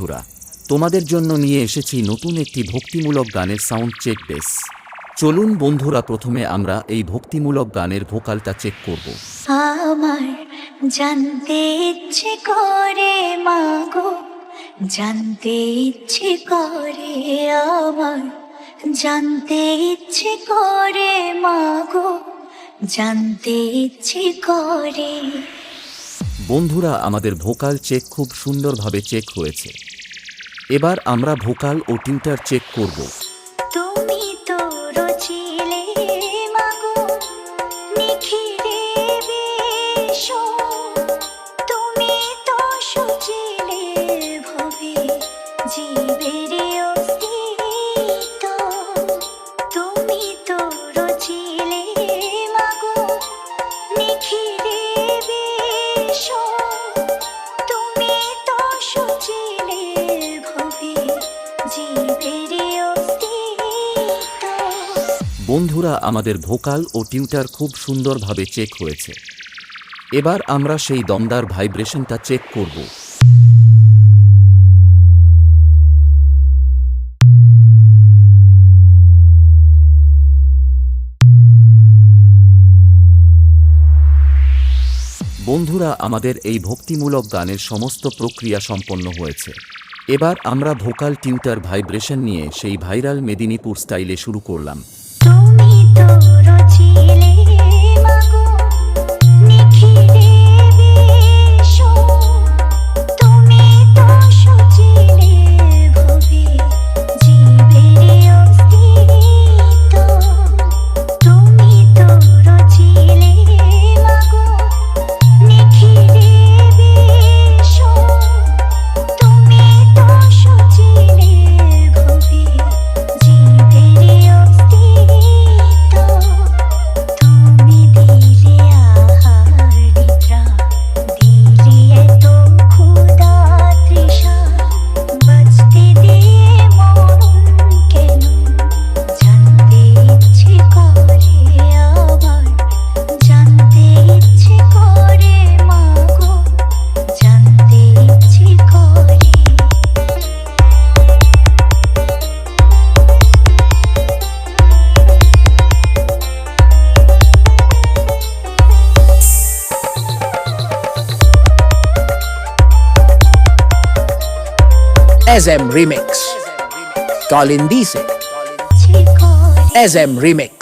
বন্ধুরা, তোমাদের জন্য নিয়ে এসেছি নতুন একটি ভক্তিমূলক গানের সাউন্ড চেক বেস। চলুন বন্ধুরা, প্রথমে আমরা এই ভক্তিমূলক গানের ভোকালটা চেক করব। আমার জানতে ইচ্ছে করে মাগো, জানতে ইচ্ছে করে আমার, জানতে ইচ্ছে করে মাগো, জানতে ইচ্ছে করে। বন্ধুরা, আমাদের ভোকাল চেক খুব সুন্দরভাবে চেক হয়েছে। এবার আমরা ভোকাল ও টিউটার চেক করব। তুমি তো রচিলে মাগো নিখিরে বিশো, তুমি তো সচিলে ভবে জীবের অস্তিত্ব, তুমি তো রচিলে মাগো নিখিরে বিশো, তুমি তো সচিলে ভবে জীবের অস্তিত্ব। বন্ধুরা, আমাদের ভোকাল ও টিউটার খুব সুন্দরভাবে চেক হয়েছে। এবার আমরা সেই দমদার ভাইব্রেশনটা চেক করব। বন্ধুরা, আমাদের এই ভক্তিমূলক গানের সমস্ত প্রক্রিয়া সম্পন্ন হয়েছে। এবার আমরা ভোকাল টিউটার ভাইব্রেশন নিয়ে সেই ভাইরাল মেদিনীপুর স্টাইলে শুরু করলাম। তুমি তো রচিলে মাগো নিখিরে বিশো, তুমি তো সচিলে ভবে জীবের অস্তিত্ব, তুমি তো রচিলে মাগো নিখিরে বিশো, তুমি তো সচিলে ভবে জীবের অস্তিত্ব। তুমি দিলে আহার নিদ্রা, দিলে এত ক্ষুধা তৃষা, বাঁচতে দিয়ে মরণ কেন, জানতে ইচ্ছে করে আমার, জানতে ইচ্ছে করে মাগো, জানতে ইচ্ছে করে। SM Remix. Colin Dice. ইচ্ছে করে SM Remix.